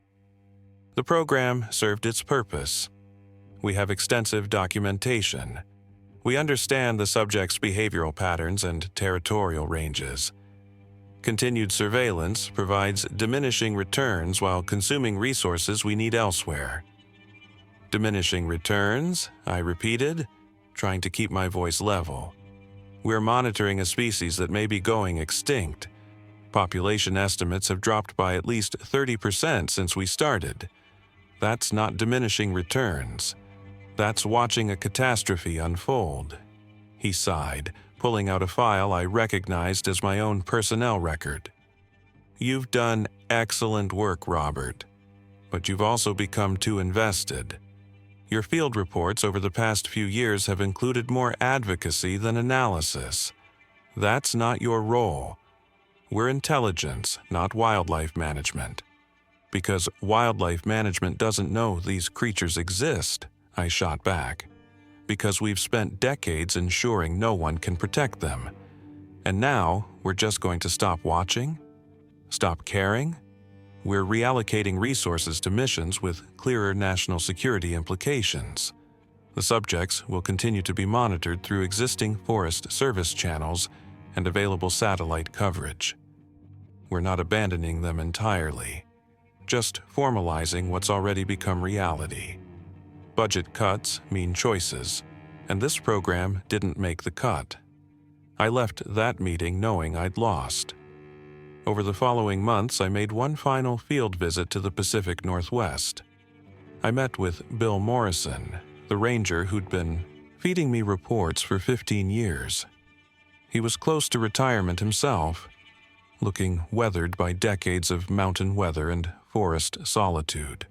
"The program served its purpose. We have extensive documentation. We understand the subject's behavioral patterns and territorial ranges. Continued surveillance provides diminishing returns while consuming resources we need elsewhere." "Diminishing returns?" I repeated, trying to keep my voice level. "We're monitoring a species that may be going extinct. Population estimates have dropped by at least 30% since we started. That's not diminishing returns. That's watching a catastrophe unfold." He sighed, pulling out a file I recognized as my own personnel record. "You've done excellent work, Robert, but you've also become too invested. Your field reports over the past few years have included more advocacy than analysis. That's not your role. We're intelligence, not wildlife management. Because wildlife management doesn't know these creatures exist," I shot back. "Because we've spent decades ensuring no one can protect them. And now we're just going to stop watching? Stop caring? We're reallocating resources to missions with clearer national security implications. The subjects will continue to be monitored through existing Forest Service channels and available satellite coverage. We're not abandoning them entirely, just formalizing what's already become reality. Budget cuts mean choices, and this program didn't make the cut. I left that meeting knowing I'd lost. Over the following months, I made one final field visit to the Pacific Northwest. I met with Bill Morrison, the ranger who'd been feeding me reports for 15 years. He was close to retirement himself, looking weathered by decades of mountain weather and forest solitude.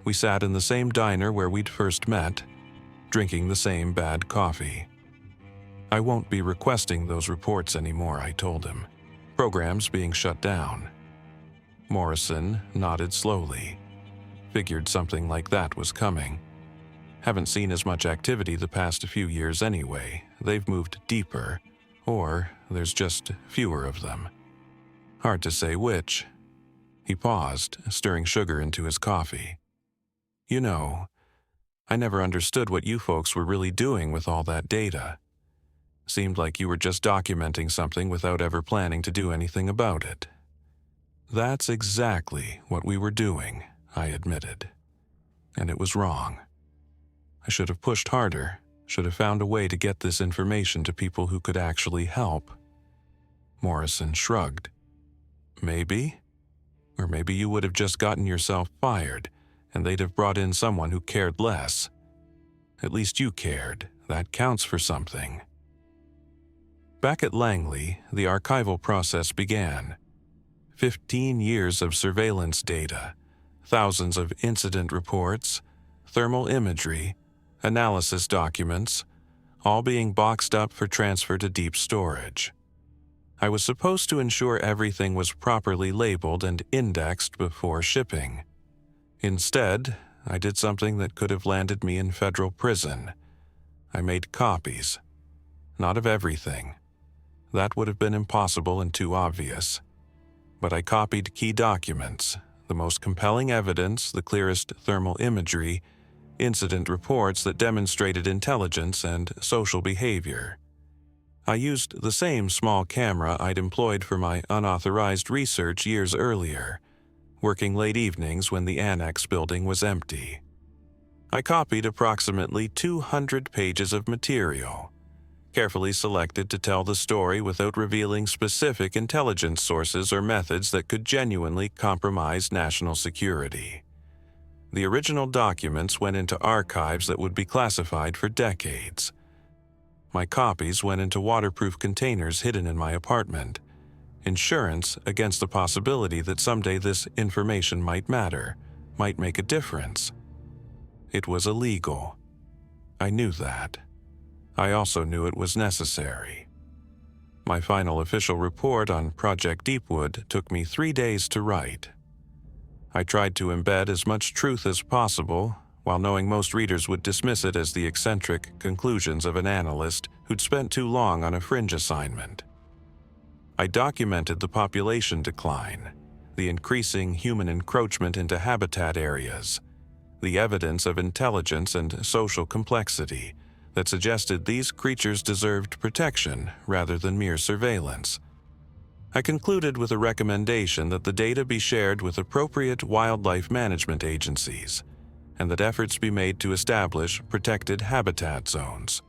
We sat in the same diner where we'd first met, drinking the same bad coffee. "I won't be requesting those reports anymore," I told him. "Programs being shut down." Morrison nodded slowly. Figured something like that was coming. Haven't seen as much activity the past few years anyway. They've moved deeper, or there's just fewer of them. Hard to say which. He paused, stirring sugar into his coffee. "You know, I never understood what you folks were really doing with all that data. Seemed like you were just documenting something without ever planning to do anything about it." "That's exactly what we were doing," I admitted. "And it was wrong. I should have pushed harder, should have found a way to get this information to people who could actually help." Morrison shrugged. "Maybe. Or maybe you would have just gotten yourself fired, and they'd have brought in someone who cared less. At least you cared. That counts for something. Back at Langley, the archival process began. 15 years of surveillance data, thousands of incident reports, thermal imagery, analysis documents, all being boxed up for transfer to deep storage. I was supposed to ensure everything was properly labeled and indexed before shipping. Instead, I did something that could have landed me in federal prison. I made copies. Not of everything. That would have been impossible and too obvious. But I copied key documents, the most compelling evidence, the clearest thermal imagery, incident reports that demonstrated intelligence and social behavior. I used the same small camera I'd employed for my unauthorized research years earlier, working late evenings when the annex building was empty. I copied approximately 200 pages of material, carefully selected to tell the story without revealing specific intelligence sources or methods that could genuinely compromise national security. The original documents went into archives that would be classified for decades. My copies went into waterproof containers hidden in my apartment, insurance against the possibility that someday this information might matter, might make a difference. It was illegal. I knew that. I also knew it was necessary. My final official report on Project Deepwood took me 3 days to write. I tried to embed as much truth as possible, while knowing most readers would dismiss it as the eccentric conclusions of an analyst who'd spent too long on a fringe assignment. I documented the population decline, the increasing human encroachment into habitat areas, the evidence of intelligence and social complexity that suggested these creatures deserved protection rather than mere surveillance. I concluded with a recommendation that the data be shared with appropriate wildlife management agencies, and that efforts be made to establish protected habitat zones.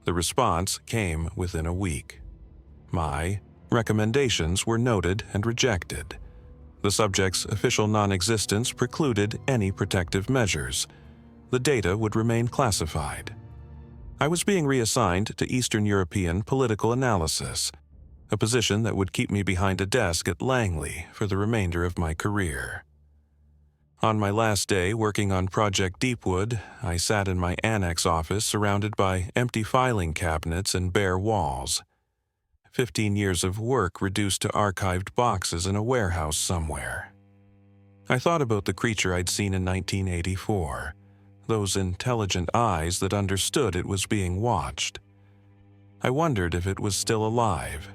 The response came within a week. My recommendations were noted and rejected. The subject's official non-existence precluded any protective measures. The data would remain classified. I was being reassigned to Eastern European political analysis, a position that would keep me behind a desk at Langley for the remainder of my career. On my last day working on Project Deepwood, I sat in my annex office surrounded by empty filing cabinets and bare walls. 15 years of work reduced to archived boxes in a warehouse somewhere. I thought about the creature I'd seen in 1984, those intelligent eyes that understood it was being watched. I wondered if it was still alive,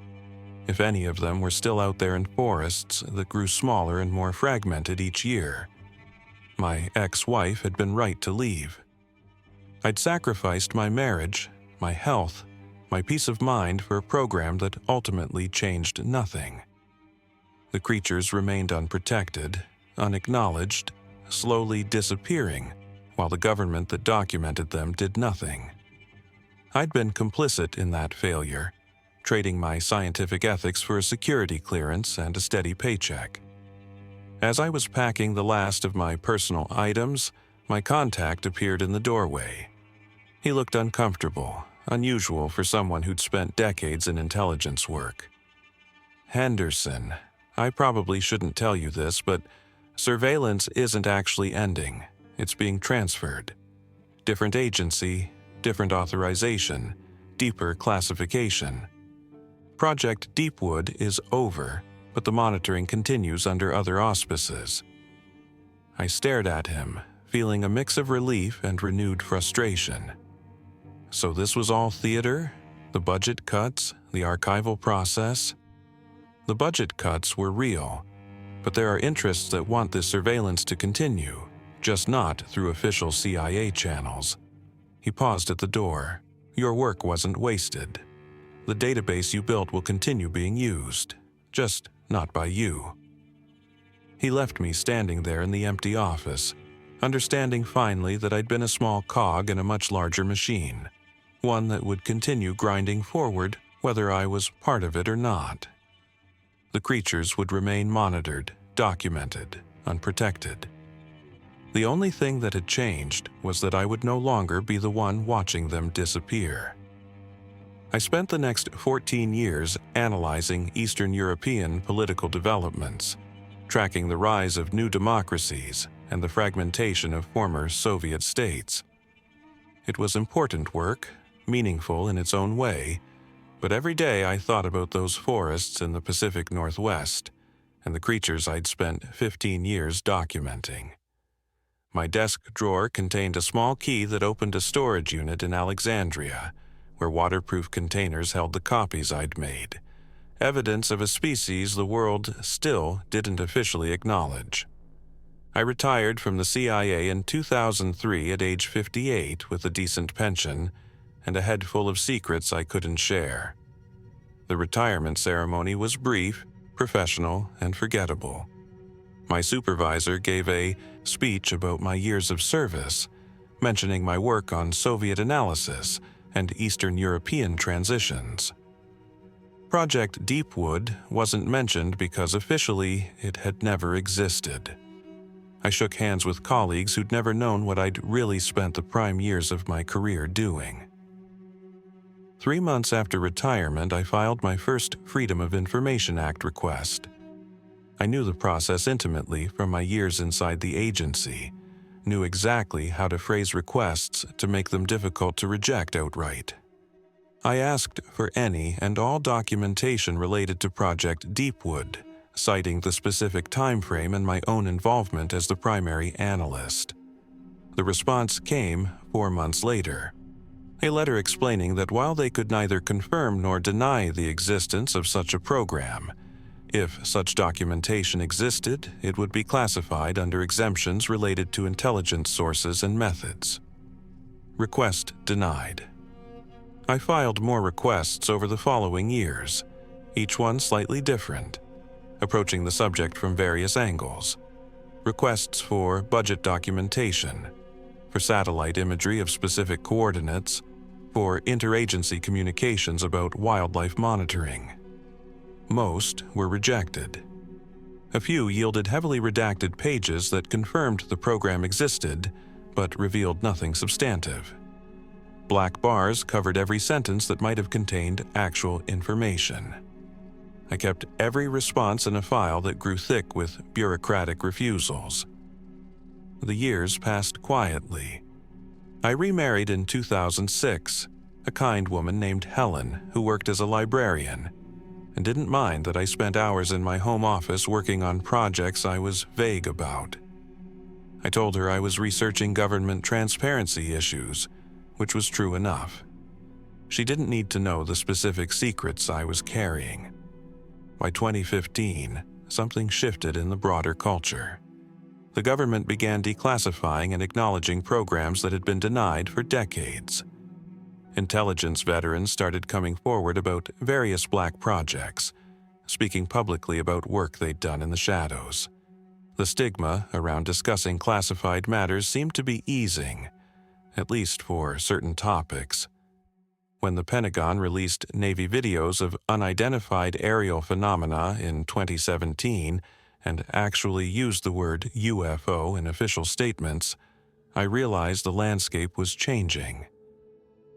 if any of them were still out there in forests that grew smaller and more fragmented each year. My ex-wife had been right to leave. I'd sacrificed my marriage, my health, my peace of mind for a program that ultimately changed nothing. The creatures remained unprotected, unacknowledged, slowly disappearing, while the government that documented them did nothing. I'd been complicit in that failure, trading my scientific ethics for a security clearance and a steady paycheck. As I was packing the last of my personal items, my contact appeared in the doorway. He looked uncomfortable, unusual for someone who'd spent decades in intelligence work. Henderson, I probably shouldn't tell you this, but surveillance isn't actually ending. It's being transferred. Different agency, different authorization, deeper classification. Project Deepwood is over, but the monitoring continues under other auspices. I stared at him, feeling a mix of relief and renewed frustration. So this was all theater? The budget cuts? The archival process? The budget cuts were real, but there are interests that want this surveillance to continue, just not through official CIA channels. He paused at the door. Your work wasn't wasted. The database you built will continue being used, just not by you. He left me standing there in the empty office, understanding finally that I'd been a small cog in a much larger machine, one that would continue grinding forward whether I was part of it or not. The creatures would remain monitored, documented, unprotected. The only thing that had changed was that I would no longer be the one watching them disappear. I spent the next 14 years analyzing Eastern European political developments, tracking the rise of new democracies and the fragmentation of former Soviet states. It was important work, meaningful in its own way, but every day I thought about those forests in the Pacific Northwest and the creatures I'd spent 15 years documenting. My desk drawer contained a small key that opened a storage unit in Alexandria, where waterproof containers held the copies I'd made, evidence of a species the world still didn't officially acknowledge. I retired from the CIA in 2003 at age 58 with a decent pension and a head full of secrets I couldn't share. The retirement ceremony was brief, professional, and forgettable. My supervisor gave a speech about my years of service, mentioning my work on Soviet analysis and Eastern European transitions. Project Deepwood wasn't mentioned because officially it had never existed. I shook hands with colleagues who'd never known what I'd really spent the prime years of my career doing. 3 months after retirement, I filed my first Freedom of Information Act request. I knew the process intimately from my years inside the agency, knew exactly how to phrase requests to make them difficult to reject outright. I asked for any and all documentation related to Project Deepwood, citing the specific time frame and my own involvement as the primary analyst. The response came 4 months later. A letter explaining that while they could neither confirm nor deny the existence of such a program, if such documentation existed, it would be classified under exemptions related to intelligence sources and methods. Request denied. I filed more requests over the following years, each one slightly different, approaching the subject from various angles. Requests for budget documentation, for satellite imagery of specific coordinates, for interagency communications about wildlife monitoring. Most were rejected. A few yielded heavily redacted pages that confirmed the program existed, but revealed nothing substantive. Black bars covered every sentence that might have contained actual information. I kept every response in a file that grew thick with bureaucratic refusals. The years passed quietly. I remarried in 2006, a kind woman named Helen who worked as a librarian, and didn't mind that I spent hours in my home office working on projects I was vague about. I told her I was researching government transparency issues, which was true enough. She didn't need to know the specific secrets I was carrying. By 2015, something shifted in the broader culture. The government began declassifying and acknowledging programs that had been denied for decades. Intelligence veterans started coming forward about various black projects, speaking publicly about work they'd done in the shadows. The stigma around discussing classified matters seemed to be easing, at least for certain topics. When the Pentagon released Navy videos of unidentified aerial phenomena in 2017 and actually used the word UFO in official statements, I realized the landscape was changing.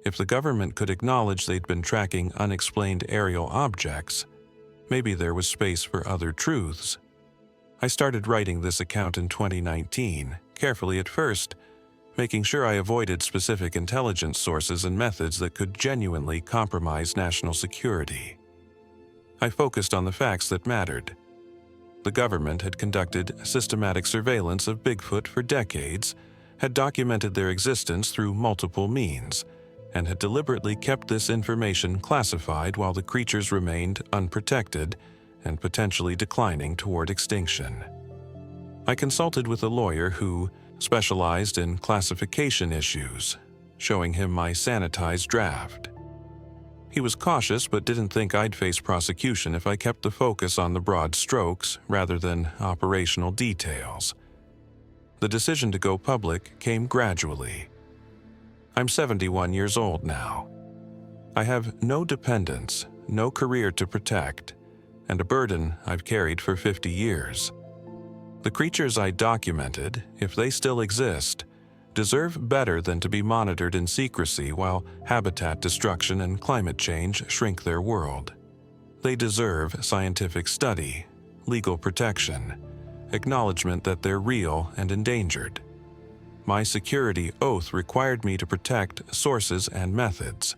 If the government could acknowledge they'd been tracking unexplained aerial objects, maybe there was space for other truths. I started writing this account in 2019, carefully at first, making sure I avoided specific intelligence sources and methods that could genuinely compromise national security. I focused on the facts that mattered. The government had conducted systematic surveillance of Bigfoot for decades, had documented their existence through multiple means, and had deliberately kept this information classified while the creatures remained unprotected and potentially declining toward extinction. I consulted with a lawyer who specialized in classification issues, showing him my sanitized draft. He was cautious but didn't think I'd face prosecution if I kept the focus on the broad strokes rather than operational details. The decision to go public came gradually. I'm 71 years old now. I have no dependents, no career to protect, and a burden I've carried for 50 years. The creatures I documented, if they still exist, deserve better than to be monitored in secrecy while habitat destruction and climate change shrink their world. They deserve scientific study, legal protection, acknowledgement that they're real and endangered. My security oath required me to protect sources and methods.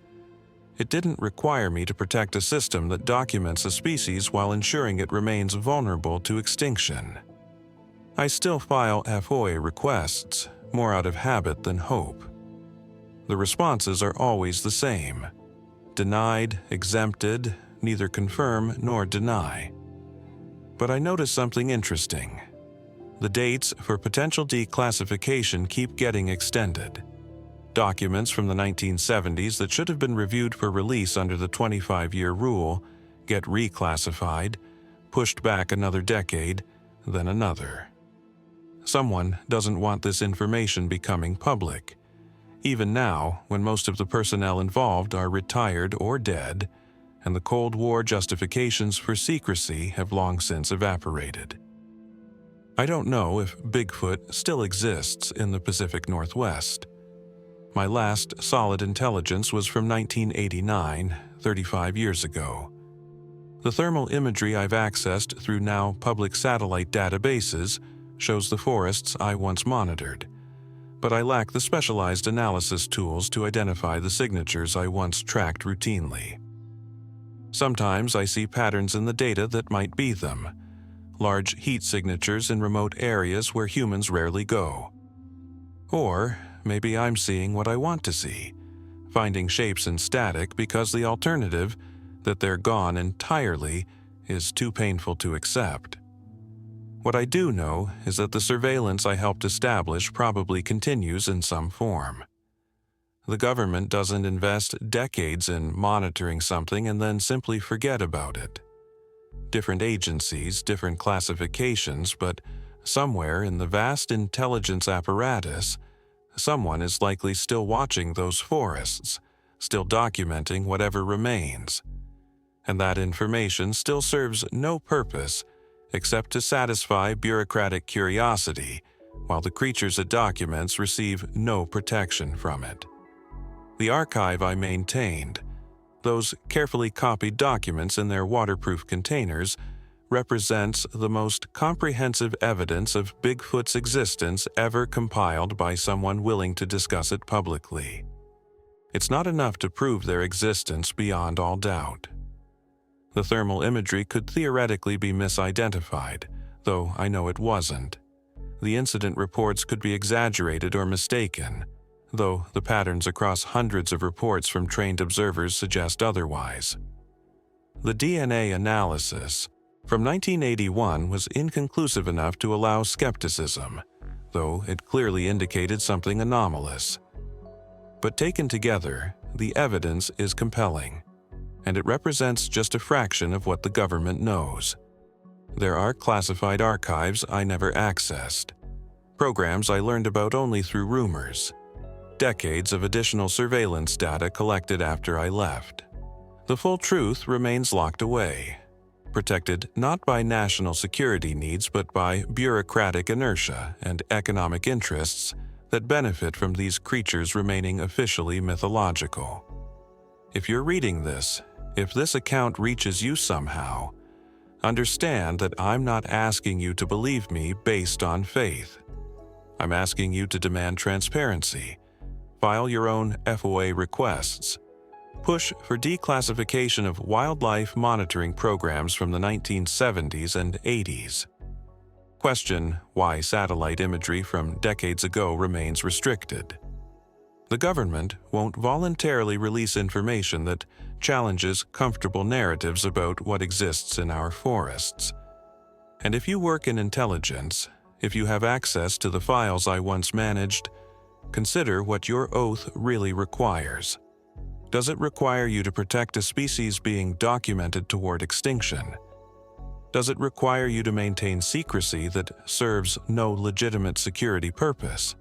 It didn't require me to protect a system that documents a species while ensuring it remains vulnerable to extinction. I still file FOIA requests, more out of habit than hope. The responses are always the same: denied, exempted, neither confirm nor deny. But I notice something interesting. The dates for potential declassification keep getting extended. Documents from the 1970s that should have been reviewed for release under the 25-year rule get reclassified, pushed back another decade, then another. Someone doesn't want this information becoming public. Even now, when most of the personnel involved are retired or dead, and the Cold War justifications for secrecy have long since evaporated. I don't know if Bigfoot still exists in the Pacific Northwest. My last solid intelligence was from 1989, 35 years ago. The thermal imagery I've accessed through now public satellite databases shows the forests I once monitored, but I lack the specialized analysis tools to identify the signatures I once tracked routinely. Sometimes I see patterns in the data that might be them, large heat signatures in remote areas where humans rarely go. Or maybe I'm seeing what I want to see, finding shapes in static because the alternative, that they're gone entirely, is too painful to accept. What I do know is that the surveillance I helped establish probably continues in some form. The government doesn't invest decades in monitoring something and then simply forget about it. Different agencies, different classifications, but somewhere in the vast intelligence apparatus, someone is likely still watching those forests, still documenting whatever remains. And that information still serves no purpose except to satisfy bureaucratic curiosity, while the creatures it documents receive no protection from it. The archive I maintained, those carefully copied documents in their waterproof containers, represents the most comprehensive evidence of Bigfoot's existence ever compiled by someone willing to discuss it publicly. It's not enough to prove their existence beyond all doubt. The thermal imagery could theoretically be misidentified, though I know it wasn't. The incident reports could be exaggerated or mistaken, though the patterns across hundreds of reports from trained observers suggest otherwise. The DNA analysis from 1981 was inconclusive enough to allow skepticism, though it clearly indicated something anomalous. But taken together, the evidence is compelling, and it represents just a fraction of what the government knows. There are classified archives I never accessed, programs I learned about only through rumors, decades of additional surveillance data collected after I left. The full truth remains locked away, protected not by national security needs but by bureaucratic inertia and economic interests that benefit from these creatures remaining officially mythological. If you're reading this, if this account reaches you somehow, understand that I'm not asking you to believe me based on faith. I'm asking you to demand transparency, file your own FOIA requests, push for declassification of wildlife monitoring programs from the 1970s and 80s. Question why satellite imagery from decades ago remains restricted. The government won't voluntarily release information that challenges comfortable narratives about what exists in our forests. And if you work in intelligence, if you have access to the files I once managed, consider what your oath really requires. Does it require you to protect a species being documented toward extinction? Does it require you to maintain secrecy that serves no legitimate security purpose?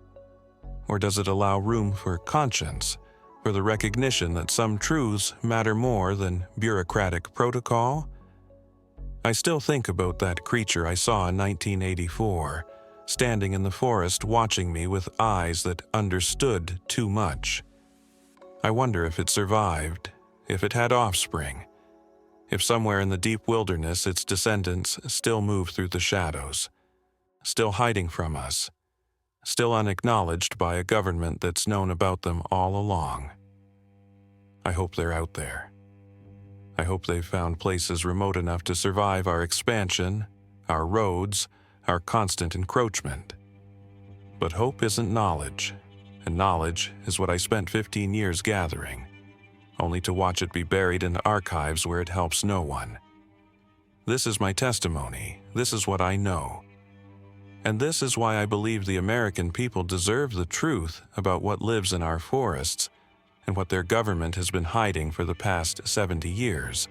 Or does it allow room for conscience, for the recognition that some truths matter more than bureaucratic protocol? I still think about that creature I saw in 1984, standing in the forest watching me with eyes that understood too much. I wonder if it survived, if it had offspring, if somewhere in the deep wilderness its descendants still move through the shadows, still hiding from us, still unacknowledged by a government that's known about them all along. I hope they're out there. I hope they've found places remote enough to survive our expansion, our roads, our constant encroachment. But hope isn't knowledge, and knowledge is what I spent 15 years gathering, only to watch it be buried in archives where it helps no one. This is my testimony. This is what I know. And this is why I believe the American people deserve the truth about what lives in our forests and what their government has been hiding for the past 70 years.